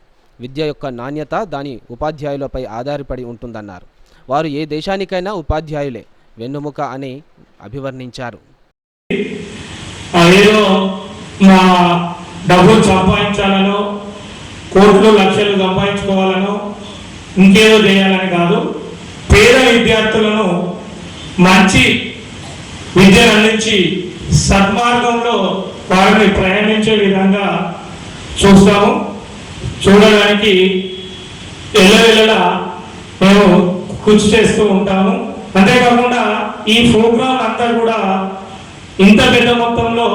విద్య యొక్క నాణ్యత దాని ఉపాధ్యాయులపై ఆధారపడి ఉంటుందన్నారు. వారు ఏ దేశానికైనా ఉపాధ్యాయులే వెన్నుముక అని అభివర్ణించారు. ఏదో మా డబ్బులు సంపాదించాలనో, కోట్లు లక్షలు సంపాదించుకోవాలనో, ఇంకేదో చేయాలని కాదు, పేద విద్యార్థులను మంచి విద్యను అందించి సన్మార్గంలో వారిని ప్రయాణించే విధంగా చూడడానికి ఎల్లవెల్లలా మేము కృషి చేస్తూ ఉంటాము. అంతేకాకుండా ఈ ప్రోగ్రాం అంతా కూడా ఇంత పెద్ద మొత్తంలో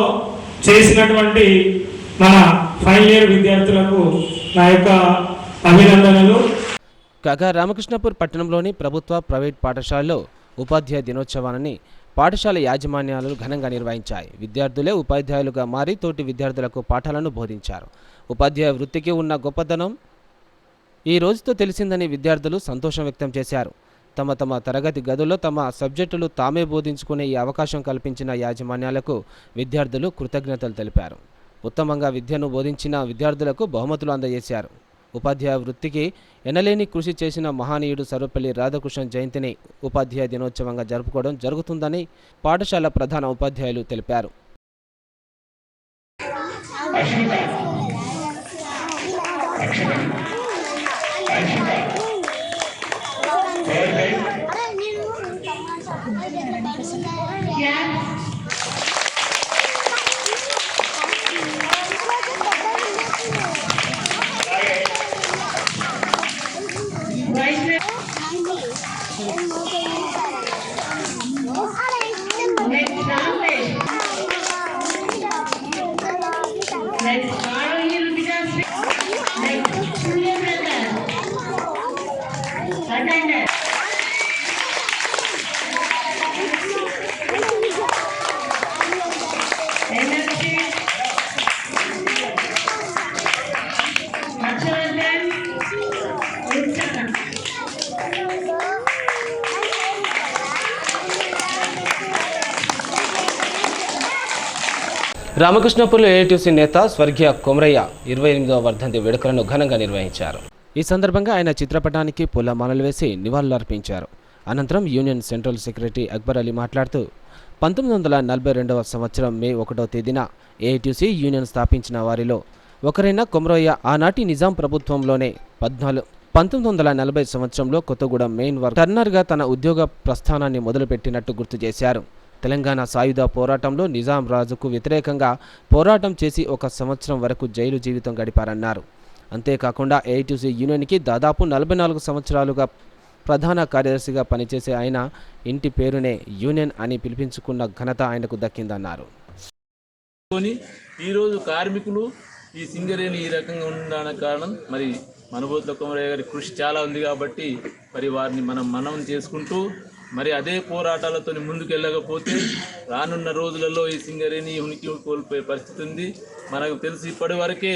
చేసినటువంటి మన ఫైనల్ ఇయర్ విద్యార్థులకు నా యొక్క అభినందనలు. కాగా రామకృష్ణపూర్ పట్టణంలోని ప్రభుత్వ ప్రైవేట్ పాఠశాలలో ఉపాధ్యాయ దినోత్సవాన్ని పాఠశాల యాజమాన్యాలు ఘనంగా నిర్వహించాయి. విద్యార్థులే ఉపాధ్యాయులుగా మారి తోటి విద్యార్థులకు పాఠాలను బోధించారు. ఉపాధ్యాయ వృత్తికి ఉన్న గొప్పతనం ఈ రోజుతో తెలిసిందని విద్యార్థులు సంతోషం వ్యక్తం చేశారు. తమ తరగతి గదుల్లో తమ సబ్జెక్టులు తామే బోధించుకునే ఈ అవకాశం కల్పించిన యాజమాన్యాలకు విద్యార్థులు కృతజ్ఞతలు తెలిపారు. ఉత్తమంగా విద్యను బోధించిన విద్యార్థులకు బహుమతులు అందజేశారు. ఉపాధ్యాయ వృత్తికి ఎనలేని కృషి చేసిన మహానీయుడు సర్వపల్లి రాధాకృష్ణన్ జయంతిని ఉపాధ్యాయ దినోత్సవంగా జరుపుకోవడం జరుగుతుందని పాఠశాల ప్రధాన ఉపాధ్యాయులు తెలిపారు. రామకృష్ణపూర్లో ఏఐటీసీ నేత స్వర్గీయ కొమరయ్య 28వ వర్ధంతి వేడుకలను ఘనంగా నిర్వహించారు. ఈ సందర్భంగా ఆయన చిత్రపటానికి పూలమాలలు వేసి నివాళులర్పించారు. అనంతరం union central secretary Akbar Ali మాట్లాడుతూ 1942వ సంవత్సరం మే 1వ తేదీన ఏఐటీసీ యూనియన్ స్థాపించిన వారిలో ఒకరైన కొమరయ్య ఆనాటి నిజాం ప్రభుత్వంలోనే 1940 సంవత్సరంలో కొత్తగూడెం మెయిన్ వర్క్ టర్నర్గా తన ఉద్యోగ ప్రస్థానాన్ని మొదలుపెట్టినట్టు గుర్తు చేశారు. తెలంగాణ సాయుధ పోరాటంలో నిజాం రాజుకు వ్యతిరేకంగా పోరాటం చేసి 1 సంవత్సరం వరకు జైలు జీవితం గడిపారన్నారు. అంతేకాకుండా ఏఐటీసీ యూనియన్కి దాదాపు 44 సంవత్సరాలుగా ప్రధాన కార్యదర్శిగా పనిచేసే ఆయన ఇంటి పేరునే యూనియన్ అని పిలిపించుకున్న ఘనత ఆయనకు దక్కిందన్నారు. ఈరోజు కార్మికులు ఈ సింగరేణి ఈ రకంగా ఉండడానికి కారణం మరి మనబోతుల కొమరయ్య గారి కృషి చాలా ఉంది కాబట్టి మరి వారిని మనం చేసుకుంటూ మరి అదే పోరాటాలతో ముందుకు వెళ్ళకపోతే రానున్న రోజులలో ఈ సింగరేణి ఉనికి కోల్పోయే పరిస్థితి ఉంది. మనకు తెలిసి ఇప్పటి వరకే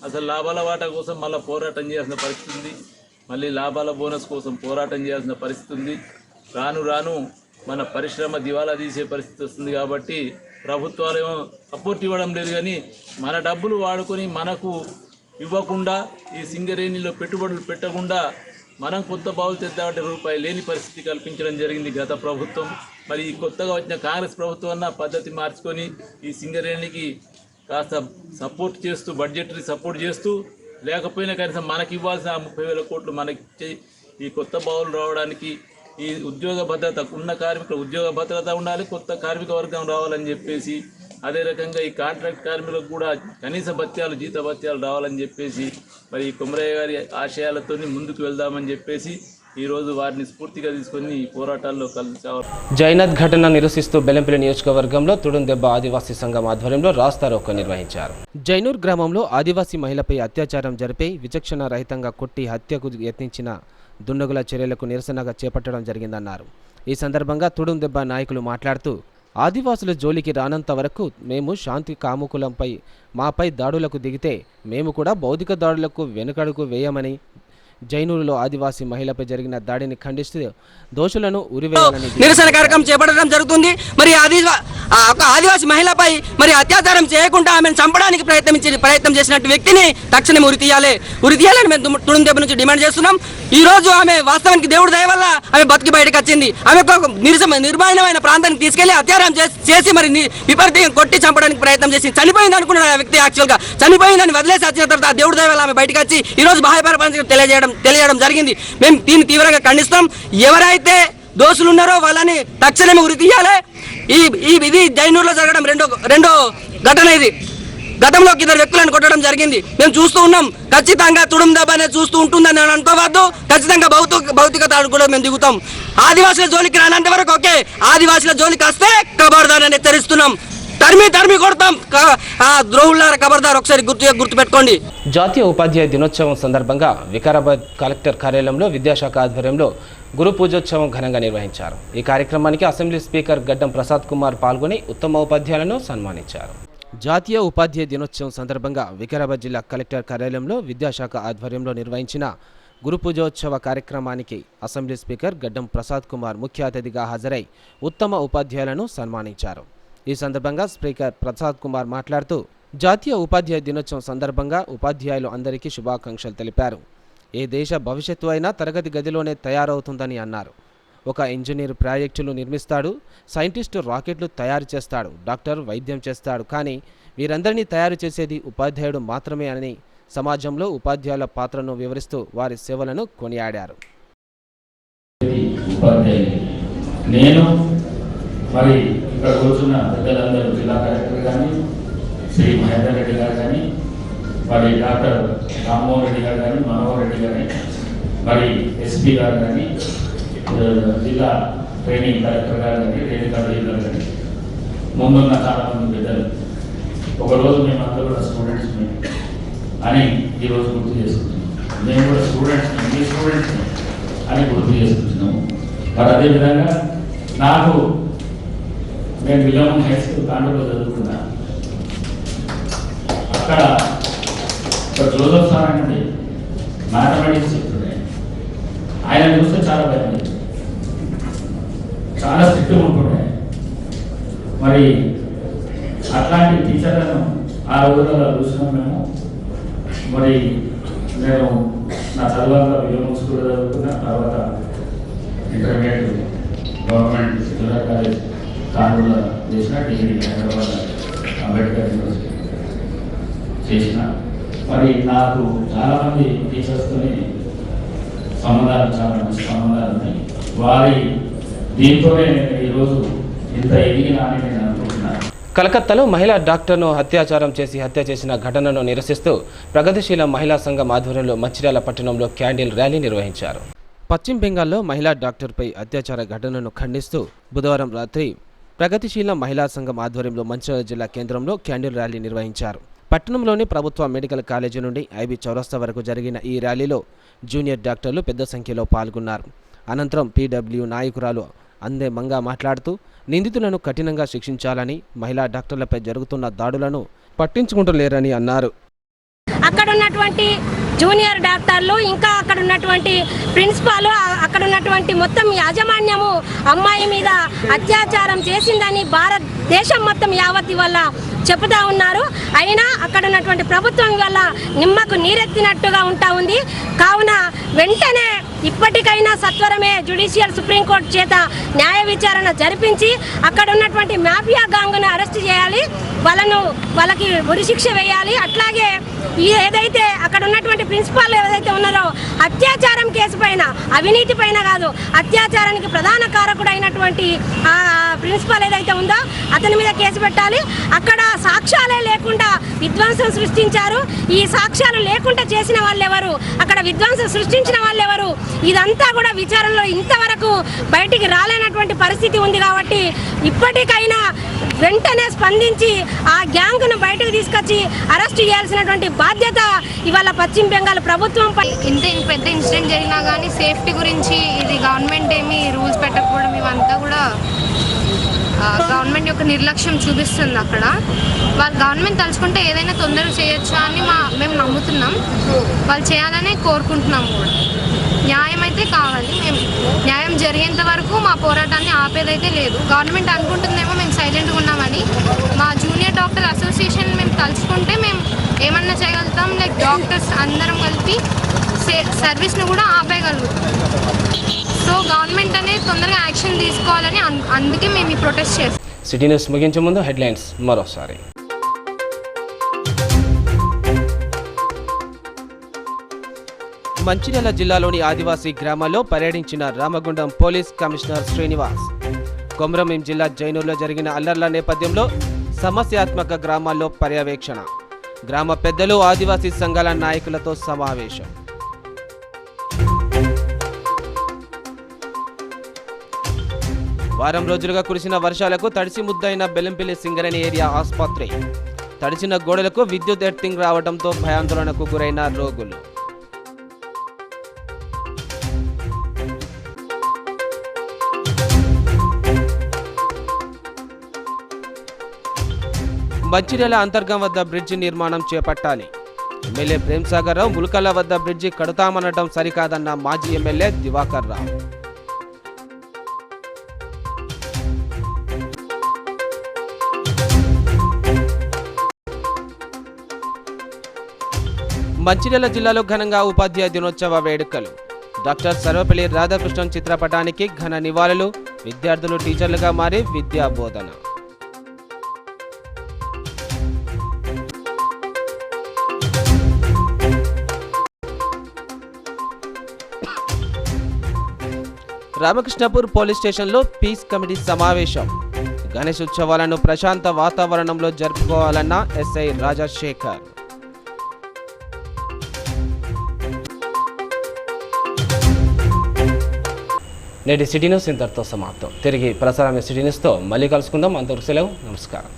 అసలు లాభాల వాటా కోసం మళ్ళీ పోరాటం చేయాల్సిన పరిస్థితి ఉంది. మళ్ళీ లాభాల బోనస్ కోసం పోరాటం చేయాల్సిన పరిస్థితి ఉంది. రాను మన పరిశ్రమ దివాలా తీసే పరిస్థితి వస్తుంది. కాబట్టి ప్రభుత్వాలు ఏమో సపోర్ట్ ఇవ్వడం లేదు, కానీ మన డబ్బులు వాడుకొని మనకు ఇవ్వకుండా ఈ సింగరేణిలో పెట్టుబడులు పెట్టకుండా మనం కొత్త బావులు తెద్దామంటే రూపాయి లేని పరిస్థితి కల్పించడం జరిగింది గత ప్రభుత్వం. మరి కొత్తగా వచ్చిన కాంగ్రెస్ ప్రభుత్వం అన్న పద్ధతి మార్చుకొని ఈ సింగరేణికి కాస్త సపోర్ట్ చేస్తూ బడ్జెటరీ సపోర్ట్ చేస్తూ లేకపోయినా కనీసం మనకి ఇవ్వాల్సిన 30,000 కోట్లు మనకి ఈ కొత్త బావులు రావడానికి ఈ ఉద్యోగ భద్రత ఉన్న కార్మికుల ఉద్యోగ భద్రత ఉండాలి, కొత్త కార్మిక వర్గం రావాలని చెప్పేసి, అదే రకంగా ఈ కాంట్రాక్ట్ కార్మికులకు కూడా కనీస భత్యాలు జీత భత్యాలు రావాలని చెప్పేసి మరి కొమరయ్య గారి ఆశయాలతో ముందుకు వెళ్దామని చెప్పేసి ఈరోజు వారిని స్ఫూర్తిగా తీసుకొని ఈ పోరాటాల్లో కలిసి జైనత్ ఘటన నిరసిస్తూ బెల్లంపల్లి నియోజకవర్గంలో తుడుందెబ్బ ఆదివాసీ సంఘం ఆధ్వర్యంలో రాస్తారోకో నిర్వహించారు. జైనూర్ గ్రామంలో ఆదివాసీ మహిళపై అత్యాచారం జరిపి విచక్షణ రహితంగా కొట్టి హత్యకు యత్నించిన దుండగుల చర్యలకు నిరసనగా చేపట్టడం జరిగిందన్నారు. ఈ సందర్భంగా తుడుం దెబ్బ నాయకులు మాట్లాడుతూ ఆదివాసుల జోలికి రానంత వరకు మేము శాంతి కాముకులంపై మాపై దాడులకు దిగితే మేము కూడా భౌతిక దాడులకు వెనుకడుగు వేయమని, జైనూరులో ఆదివాసీ మహిళపై జరిగిన దాడిని ఖండిస్తూ దోషులను ఉరివేయాలని నిరసన కార్యక్రమం చేపట్టడం జరుగుతుంది. మరి ఒక ఆదివాసీ మహిళపై మరి అత్యాచారం చేయకుండా ఆమెను చంపడానికి ప్రయత్నం చేసినట్టు వ్యక్తిని తక్షణమే ఉరితీయాలని మేము తుడుం దెబ్బ నుంచి డిమాండ్ చేస్తున్నాం. ఈ రోజు ఆమె వాస్తవానికి దేవుడి దయ వల్ల ఆమె బతికి బయటకు వచ్చింది. ఆమె నిర్మాణమైన ప్రాంతానికి తీసుకెళ్లి అత్యాచారం చేసి మరి విపరీతంగా కొట్టి చంపడానికి ప్రయత్నం చేసి చనిపోయింది అనుకున్న వ్యక్తి యాక్చువల్గా చనిపోయిందని వదిలేసి వచ్చిన తర్వాత దేవుడి దయ వల్ల ఆమె బయటకు వచ్చి ఈ రోజు బాహ్యపరపంచం తెలియజేయడం జరిగింది. మేము దీన్ని తీవ్రంగా ఖండిస్తాం. ఎవరైతే దోషులు ఉన్నారో వాళ్ళని తక్షణమే ఉరి తీయాలి. ఇది జైనూరులో జరగడం రెండో ఘటన. ఇది గతంలో 2 వ్యక్తులను కొట్టడం జరిగింది. మేము చూస్తూ ఉన్నాం. ఖచ్చితంగా తుడుం దెబ్బ అనేది చూస్తూ ఉంటుందని అనుకోవద్దు. ఖచ్చితంగా భౌతిక దాడులు కూడా మేము దిగుతాం. ఆదివాసుల జోలికి రానంత వరకు ఓకే, ఆదివాసుల జోలికి వస్తే ఖబర్దార్ అని హెచ్చరిస్తున్నాం. తరిమి కొడతాం. ద్రోహులార ఖబర్దార్ ఒకసారి గుర్తుపెట్టుకోండి. జాతీయ ఉపాధ్యాయ దినోత్సవం సందర్భంగా వికారాబాద్ కలెక్టర్ కార్యాలయంలో విద్యాశాఖ ఆధ్వర్యంలో గురు పూజోత్సవం ఘనంగా నిర్వహించారు. ఈ కార్యక్రమానికి అసెంబ్లీ స్పీకర్ గడ్డం ప్రసాద్ కుమార్ పాల్గొని ఉత్తమ ఉపాధ్యాయులను సన్మానించారు. జాతీయ ఉపాధ్యాయ దినోత్సవం సందర్భంగా వికారాబాద్ జిల్లా కలెక్టర్ కార్యాలయంలో విద్యాశాఖ ఆధ్వర్యంలో నిర్వహించిన గురు పూజోత్సవ కార్యక్రమానికి అసెంబ్లీ స్పీకర్ గడ్డం ప్రసాద్ కుమార్ ముఖ్య అతిథిగా హాజరై ఉత్తమ ఉపాధ్యాయులను సన్మానించారు. ఈ సందర్భంగా స్పీకర్ ప్రసాద్ కుమార్ మాట్లాడుతూ జాతీయ ఉపాధ్యాయ దినోత్సవం సందర్భంగా ఉపాధ్యాయులు అందరికీ శుభాకాంక్షలు తెలిపారు. ఏ దేశ భవిష్యత్తు అయినా తరగతి గదిలోనే తయారవుతుందని అన్నారు. ఒక ఇంజనీర్ ప్రాజెక్టులు నిర్మిస్తాడు, సైంటిస్టు రాకెట్లు తయారు చేస్తాడు, డాక్టర్ వైద్యం చేస్తాడు, కానీ వీరందరినీ తయారు చేసేది ఉపాధ్యాయుడు మాత్రమే అని సమాజంలో ఉపాధ్యాయుల పాత్రను వివరిస్తూ వారి సేవలను కొనియాడారు. నేను మరి ఇక్కడ కూర్చున్న పెద్దలందరూ జిల్లా కలెక్టర్ కానీ, శ్రీ మహేందర్ రెడ్డి గారు కానీ, మరి డాక్టర్ రామ్మోహన్ రెడ్డి గారు కానీ, మనోహర్ రెడ్డి గారు మరి ఎస్పీ గారు కానీ, జిల్లా ట్రైనింగ్ కలెక్టర్ గారు కానీ, రేణుకా రెడ్డి గారు కానీ, ముందున్న చాలామంది పెద్దలు ఒకరోజు మేమంతా కూడా స్టూడెంట్స్ అని ఈరోజు గుర్తు చేసుకుంటున్నాం. మేము కూడా స్టూడెంట్స్ని అని గుర్తు చేసుకుంటున్నాము. మరి అదేవిధంగా నేను విజయవాడ హై స్కూల్ కాండూరులో చదువుకున్నా. అక్కడ జోసెఫ్ సార్ అంటే మ్యాథమెటిక్స్ చెప్తుండే. ఆయన చూస్తే చాలా భయం, చాలా స్ట్రిక్ట్ ఉంటుండే. మరి అట్లాంటి టీచర్లను ఆ రోజులలో చూసినాం మేము. మరి నేను నా చదువుగా విజయవాడ స్కూల్లో చదువుకున్న తర్వాత ఇంటర్మీడియట్ గవర్నమెంట్ జూనియర్ కాలేజ్ కాండూరులో చేసిన, డిగ్రీ హైదరాబాద్ అంబేద్కర్ యూనివర్సిటీ చేసిన. మరి నాకు చాలామంది టీచర్స్తో సంబంధాలు, చాలా మంచి సంబంధాలు ఉన్నాయి. వారి దీంతోనే ఈరోజు ఇంత ఎదిగినా అని నేను అనుకుంటున్నాను. కలకత్తాలో మహిళా డాక్టర్ను హత్యాచారం చేసి హత్య చేసిన ఘటనను నిరసిస్తూ ప్రగతిశీల మహిళా సంఘం ఆధ్వర్యంలో మంచిర్యాల పట్టణంలో క్యాండిల్ ర్యాలీ నిర్వహించారు. పశ్చిమ బెంగాల్లో మహిళా డాక్టర్పై అత్యాచార ఘటనను ఖండిస్తూ బుధవారం రాత్రి ప్రగతిశీల మహిళా సంఘం ఆధ్వర్యంలో మంచిర్యాల జిల్లా కేంద్రంలో క్యాండిల్ ర్యాలీ నిర్వహించారు. పట్టణంలోని ప్రభుత్వ మెడికల్ కాలేజీ నుండి ఐబీ చౌరస్తా వరకు జరిగిన ఈ ర్యాలీలో జూనియర్ డాక్టర్లు పెద్ద సంఖ్యలో పాల్గొన్నారు. అనంతరం పీడబ్ల్యూ నాయకురాలు అందే మంగా మాట్లాడుతూ నిందితులను కఠినంగా శిక్షించాలని, మహిళా డాక్టర్లపై జరుగుతున్న దాడులను పట్టించుకుంటలేరని అన్నారు. అక్కడ ఉన్నటువంటి జూనియర్ డాక్టర్లు, ఇంకా అక్కడ ఉన్నటువంటి ప్రిన్సిపాల్, అక్కడ ఉన్నటువంటి మొత్తం యాజమాన్యము అమ్మాయి మీద అత్యాచారం చేసిందని భారతదేశం మొత్తం యావత్ వల్ల చెబుతా ఉన్నారు. అయినా అక్కడ ఉన్నటువంటి ప్రభుత్వం వల్ల నిమ్మకు నీరెత్తినట్టుగా ఉంటా ఉంది. కావున వెంటనే ఇప్పటికైనా సత్వరమే జ్యుడిషియల్ సుప్రీంకోర్టు చేత న్యాయ విచారణ జరిపించి అక్కడ ఉన్నటువంటి మాఫియా గాంగ్ను అరెస్ట్ చేయాలి, వాళ్ళకి ఉరిశిక్ష వేయాలి. అట్లాగే ఏదైతే అక్కడ ఉన్నటువంటి ప్రిన్సిపాల్ ఏదైతే ఉన్నారో అత్యాచారం కేసు పైన, అవినీతి పైన కాదు, అత్యాచారానికి ప్రధాన కారకుడు అయినటువంటి ఆ ప్రిన్సిపాల్ ఏదైతే ఉందో అతని మీద కేసు పెట్టాలి. అక్కడ సాక్ష్యాలే లేకుండా విధ్వంసం సృష్టించారు. ఈ సాక్ష్యాలు లేకుండా చేసిన వాళ్ళు ఎవరు, అక్కడ విధ్వంసం సృష్టించిన వాళ్ళు ఎవరు, ఇదంతా కూడా విచారణలో ఇంతవరకు బయటికి రాలేనటువంటి పరిస్థితి ఉంది. కాబట్టి ఇప్పటికైనా వెంటనే స్పందించి ఆ గ్యాంగ్ను బయటకు తీసుకొచ్చి అరెస్ట్ చేయాల్సినటువంటి బాధ్యత ఇవాళ పశ్చిమ బెంగాల్ ప్రభుత్వంపై. ఇంత పెద్ద ఇన్సిడెంట్ జరిగినా కానీ సేఫ్టీ గురించి ఇది గవర్నమెంట్ ఏమీ రూల్స్ పెట్టకపోవడం ఇవంతా కూడా గవర్నమెంట్ యొక్క నిర్లక్ష్యం చూపిస్తుంది. అక్కడ వాళ్ళు గవర్నమెంట్ తలుచుకుంటే ఏదైనా తొందరగా చేయొచ్చా అని మేము నమ్ముతున్నాం. వాళ్ళు చేయాలనే కోరుకుంటున్నాం కూడా. న్యాయం అయితే కావాలి. మేము న్యాయం జరిగేంత వరకు మా పోరాటాన్ని ఆపేదైతే లేదు. గవర్నమెంట్ అనుకుంటుందేమో మేము సైలెంట్గా ఉన్నామని. మా జూనియర్ డాక్టర్ అసోసియేషన్ మేము తలుచుకుంటే మేము ఏమన్నా చేయగలుగుతాం. లైక్ డాక్టర్స్ అందరం కలిపి సర్వీస్ను కూడా ఆపేయగలుగుతాం. సో గవర్నమెంట్ అనేది తొందరగా యాక్షన్ తీసుకోవాలని అందుకే మేము ఈ ప్రొటెస్ట్ చేస్తాం. సిటీ న్యూస్ ముగించే ముందు హెడ్లైన్స్ మరోసారి. మంచిర్యాల జిల్లాలోని ఆదివాసీ గ్రామాల్లో పర్యటించిన రామగుండం పోలీస్ కమిషనర్ శ్రీనివాస్. కొమరంభీం జిల్లా జైనూర్లో జరిగిన అల్లర్ల నేపథ్యంలో సమస్యాత్మక గ్రామాల్లో పర్యవేక్షణ. గ్రామ పెద్దలు ఆదివాసీ సంఘాల నాయకులతో సమావేశం. వారం రోజులుగా కురిసిన వర్షాలకు తడిసి ముద్దైన బెల్లంపల్లి సింగరేణి ఏరియా ఆసుపత్రి. తడిసిన గోడలకు విద్యుత్ ఎర్తింగ్ రావడంతో భయాందోళనకు గురైన రోగులు. మంచిర్యాల అంతర్గం వద్ద బ్రిడ్జి నిర్మాణం చేపట్టాలి. ఎమ్మెల్యే ప్రేమ్సాగర్ రావు ములకల వద్ద బ్రిడ్జి కడతామనడం సరికాదన్న మాజీ ఎమ్మెల్యే దివాకర్ రావు. మంచిర్యాల జిల్లాలో ఘనంగా ఉపాధ్యాయ దినోత్సవ వేడుకలు. డాక్టర్ సర్వపల్లి రాధాకృష్ణన్ చిత్రపటానికి ఘన నివాళులు. విద్యార్థులు టీచర్లుగా మారి విద్యా బోధన. రామకృష్ణపూర్ పోలీస్ స్టేషన్లో పీస్ కమిటీ సమావేశం. గణేష్ ఉత్సవాలను ప్రశాంత వాతావరణంలో జరుపుకోవాలన్న ఎస్ఐ రాజశేఖర్. నేటి సిటీ న్యూస్ ఇంతటితో సమాప్తం. తిరిగి ప్రసారమైన సిటీ న్యూస్తో మళ్ళీ కలుసుకుందాం. అంతవరకు సెలవు. నమస్కారం.